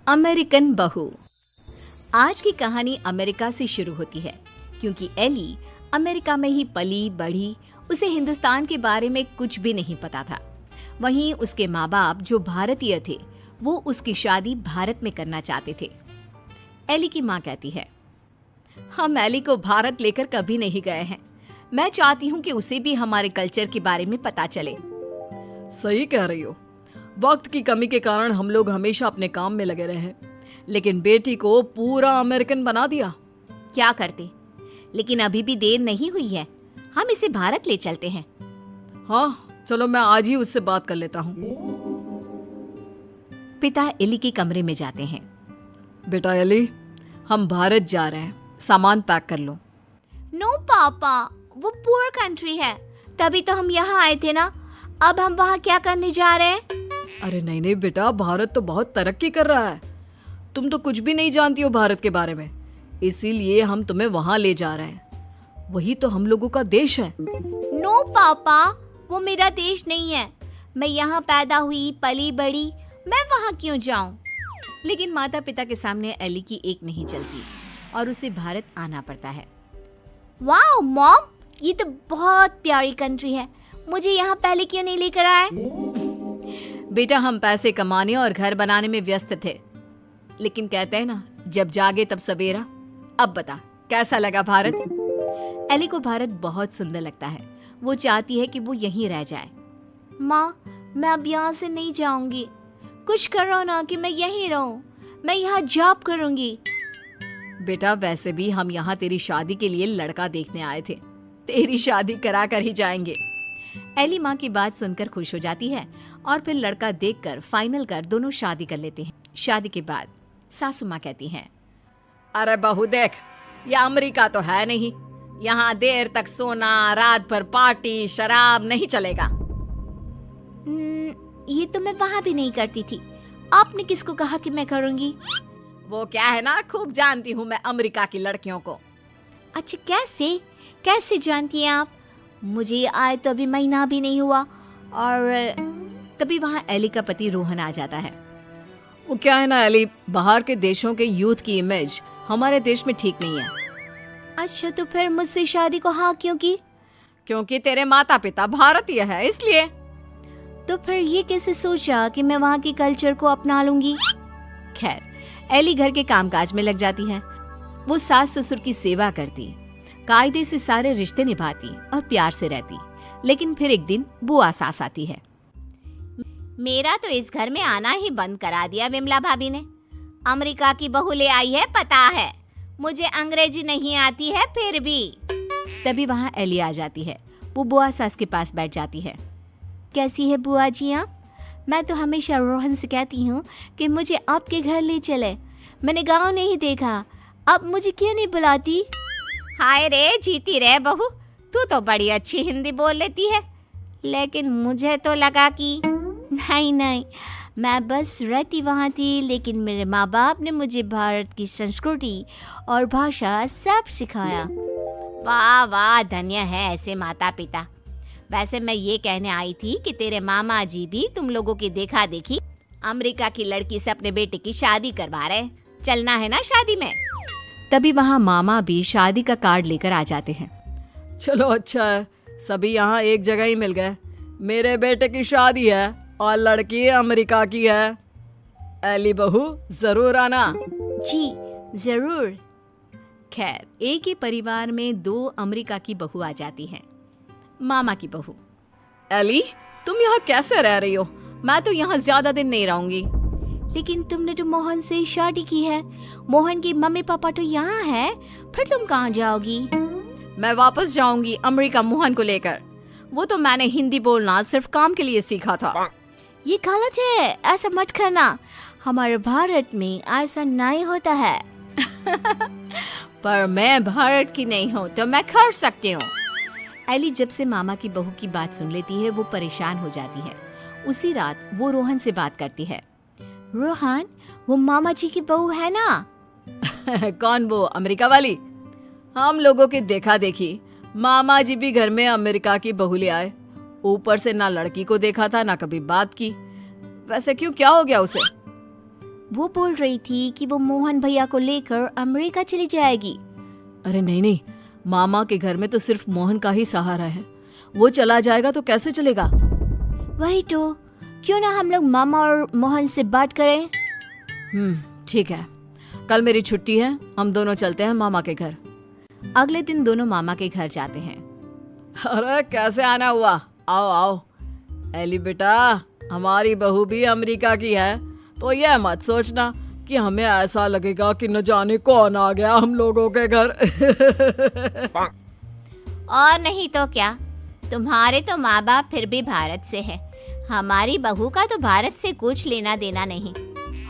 American बहू। आज की कहानी अमेरिका से शुरू होती है क्योंकि एली अमेरिका में ही पली बढ़ी। उसे हिंदुस्तान के बारे में कुछ भी नहीं पता था। वहीं उसके माँ बाप जो भारतीय थे वो उसकी शादी भारत में करना चाहते थे। एली की माँ कहती है, हम एली को भारत लेकर कभी नहीं गए हैं। मैं चाहती हूँ कि उसे भी हमारे कल्चर के बारे में पता चले। सही कह रही हो। वक्त की कमी के कारण हम लोग हमेशा अपने काम में लगे रहे, लेकिन बेटी को पूरा अमेरिकन बना दिया। क्या करते, लेकिन अभी भी देर नहीं हुई है। हम इसे भारत ले चलते हैं। हाँ चलो, मैं आज ही उससे बात कर लेता हूँ। पिता एली के कमरे में जाते हैं। बेटा एली, हम भारत जा रहे हैं, सामान पैक कर लो। नो पापा, वो पुअर कंट्री है, तभी तो हम यहाँ आए थे ना। अब हम वहाँ क्या करने जा रहे हैं? अरे नहीं नहीं बेटा, भारत तो बहुत तरक्की कर रहा है। तुम तो कुछ भी नहीं जानती हो भारत के बारे में, इसीलिए हम तुम्हें वहाँ ले जा रहे हैं। वही तो हम लोगों का देश है। नो पापा, वो मेरा देश नहीं है। मैं यहाँ पैदा हुई, पली बड़ी, मैं वहाँ क्यों जाऊँ? लेकिन माता पिता के सामने एली की एक नहीं चलती और उसे भारत आना पड़ता है। वाओ मॉम, ये तो बहुत प्यारी कंट्री है। मुझे यहाँ पहले क्यों नहीं लेकर आए? बेटा, हम पैसे कमाने और घर बनाने में व्यस्त थे, लेकिन कहते हैं ना, जब जागे तब सवेरा। अब बता, कैसा लगा भारत? एली को भारत बहुत सुंदर लगता है। वो चाहती है कि वो यहीं रह जाए। माँ, मैं अब यहाँ से नहीं जाऊंगी। कुछ करो ना कि मैं यहीं रहूं। मैं यहाँ जॉब करूंगी। बेटा, वैसे भी हम यहाँ तेरी शादी के लिए लड़का देखने आए थे। तेरी शादी करा कर ही जाएंगे। एली माँ की बात सुनकर खुश हो जाती है और फिर लड़का देखकर फाइनल कर दोनों शादी कर लेते हैं। शादी के बाद सासू माँ कहती हैं, अरे बहू देख, ये अमेरिका तो है नहीं। यहाँ देर तक सोना, रात भर पार्टी, शराब नहीं चलेगा। ये तो मैं वहाँ भी नहीं करती थी। आपने किसको कहा कि मैं करूँगी? वो क्या है ना, खूब जानती हूँ मैं अमेरिका की लड़कियों को। अच्छा, कैसे कैसे जानती हैं आप? मुझे आए तो अभी महीना भी नहीं हुआ। और तभी वहाँ एली का पति रोहन आ जाता है। वो क्या है ना एली, बाहर के देशों के यूथ की इमेज हमारे देश में ठीक नहीं है। अच्छा, तो फिर मुझसे शादी को हाँ क्यों की? क्योंकि तेरे माता पिता भारतीय है, इसलिए। तो फिर ये कैसे सोचा कि मैं वहाँ के कल्चर को अपना लूंगी? खैर, एली घर के कामकाज में लग जाती है। वो सास ससुर की सेवा करती, कायदे से सारे रिश्ते निभाती और प्यार से रहती। लेकिन फिर एक दिन बुआ सास आती है। मेरा तो इस घर में आना ही बंद करा दिया विमला भाभी ने। अमेरिका की बहू ले आई है, पता है। मुझे अंग्रेजी नहीं आती है फिर भी। तभी वहाँ एली आ जाती है। वो बुआ सास के पास बैठ जाती है। कैसी है बुआ जी आप? मैं तो हमेशा रोहन से कहती हूँ कि मुझे आपके घर ले चले। मैंने गाँव नहीं देखा, अब मुझे क्यों नहीं बुलाती? हाय रे, जीती रे बहू, तू तो बड़ी अच्छी हिंदी बोल लेती है। लेकिन मुझे तो लगा कि नहीं, मैं बस रहती वहाँ थी, लेकिन मेरे माँ बाप ने मुझे भारत की संस्कृति और भाषा सब सिखाया। वाह वाह, धन्य है ऐसे माता पिता। वैसे मैं ये कहने आई थी कि तेरे मामा जी भी तुम लोगों की देखा देखी अमेरिका की लड़की से अपने बेटे की शादी करवा रहे। चलना है ना शादी में? तभी वहाँ मामा भी शादी का कार्ड लेकर आ जाते हैं। चलो अच्छा है, सभी यहाँ एक जगह ही मिल गए। मेरे बेटे की शादी है और लड़की अमेरिका की है। एली बहू, जरूर आना। जी जरूर। खैर, एक ही परिवार में दो अमेरिका की बहू आ जाती हैं। मामा की बहू, एली, तुम यहाँ कैसे रह रही हो? मैं तो यहाँ ज्यादा दिन नहीं रहूंगी। लेकिन तुमने तो मोहन से शादी की है। मोहन की मम्मी पापा तो यहाँ है, फिर तुम कहाँ जाओगी? मैं वापस जाऊंगी अमेरिका मोहन को लेकर। वो तो मैंने हिंदी बोलना सिर्फ काम के लिए सीखा था। ये गलत है, ऐसा मत करना। हमारे भारत में ऐसा नहीं होता है। पर मैं भारत की नहीं हूँ तो मैं कर सकती हूँ। एली जब से मामा की बहू की बात सुन लेती है वो परेशान हो जाती है। उसी रात वो रोहन से बात करती है। रोहन, वो मामा जी की बहू है ना? कौन, वो अमेरिका वाली? हम लोगों की देखा देखी मामा जी भी घर में अमेरिका की बहू ले आए। ऊपर से ना लड़की को देखा था ना कभी बात की। वैसे क्यों, क्या हो गया उसे? वो बोल रही थी कि वो मोहन भैया को लेकर अमेरिका चली जाएगी। अरे नहीं नहीं, मामा के घर में तो सिर्फ मोहन का ही सहारा है। वो चला जाएगा तो कैसे चलेगा? वही तो, क्यों ना हम लोग मामा और मोहन से बात करें। ठीक है, कल मेरी छुट्टी है, हम दोनों चलते हैं मामा के घर। अगले दिन दोनों मामा के घर जाते हैं। अरे कैसे आना हुआ, आओ आओ। एली बेटा, हमारी बहू भी अमेरिका की है, तो यह मत सोचना कि हमें ऐसा लगेगा कि न जाने कौन आ गया हम लोगों के घर। और नहीं तो क्या, तुम्हारे तो माँ बाप फिर भी भारत से है, हमारी बहू का तो भारत से कुछ लेना देना नहीं।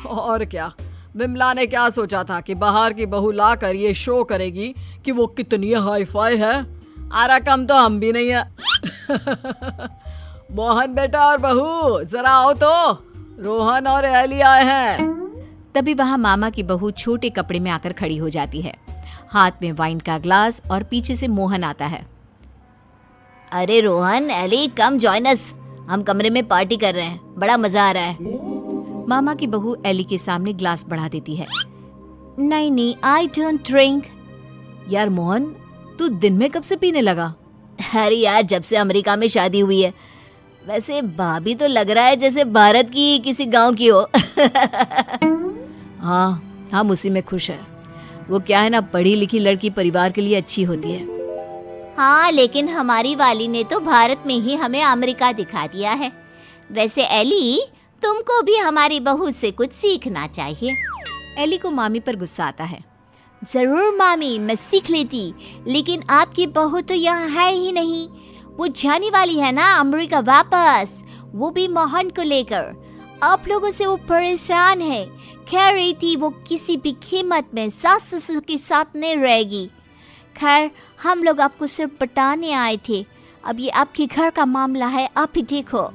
और क्या, विमला ने क्या सोचा था कि बाहर की बहू लाकर ये शो करेगी कि वो कितनी हाई फाई है। आरा कम तो हम भी नहीं है। मोहन बेटा और बहू जरा आओ तो, रोहन और एली आए हैं। तभी वहाँ मामा की बहू छोटे कपड़े में आकर खड़ी हो जाती है, हाथ में वाइन का ग्लास, और पीछे से मोहन आता है। अरे Rohan, Ellie, come join us, हम कमरे में पार्टी कर रहे हैं, बड़ा मजा आ रहा है। मामा की बहू एली के सामने ग्लास बढ़ा देती है। नहीं नहीं, आई डोंट ड्रिंक। यार मोहन, तू दिन में कब से पीने लगा? अरे यार, जब से अमेरिका में शादी हुई है। वैसे भाभी तो लग रहा है जैसे भारत की किसी गांव की हो। हाँ, हम उसी में खुश है। वो क्या है ना, पढ़ी लिखी लड़की परिवार के लिए अच्छी होती है। हाँ, लेकिन हमारी वाली ने तो भारत में ही हमें अमेरिका दिखा दिया है। वैसे एली, तुमको भी हमारी बहू से कुछ सीखना चाहिए। एली को मामी पर गुस्सा आता है। जरूर मामी, मैं सीख लेती, लेकिन आपकी बहू तो यहाँ है ही नहीं। वो जाने वाली है ना अमेरिका वापस, वो भी मोहन को लेकर। आप लोगों से वो परेशान है, कह रही थी वो किसी भी कीमत में सास ससुर के साथ नहीं रहेगी। खैर, हम लोग आपको सिर्फ पटाने आए थे, अब ये आपके घर का मामला है, आप ही देखो।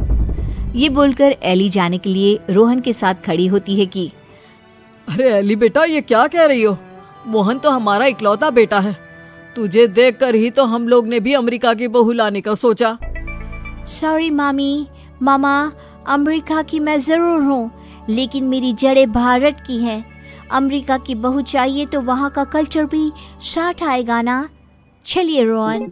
ये बोलकर एली जाने के लिए रोहन के साथ खड़ी होती है कि अरे एली बेटा, ये क्या कह रही हो? मोहन तो हमारा इकलौता बेटा है। तुझे देखकर ही तो हम लोग ने भी अमेरिका की बहू लाने का सोचा। सॉरी मामी, मामा, अमेरिका की मैं जरूर हूँ, लेकिन मेरी जड़ें भारत की हैं। अमेरिका की बहू चाहिए तो वहाँ का कल्चर भी साथ आएगा ना। चलिए रोहन।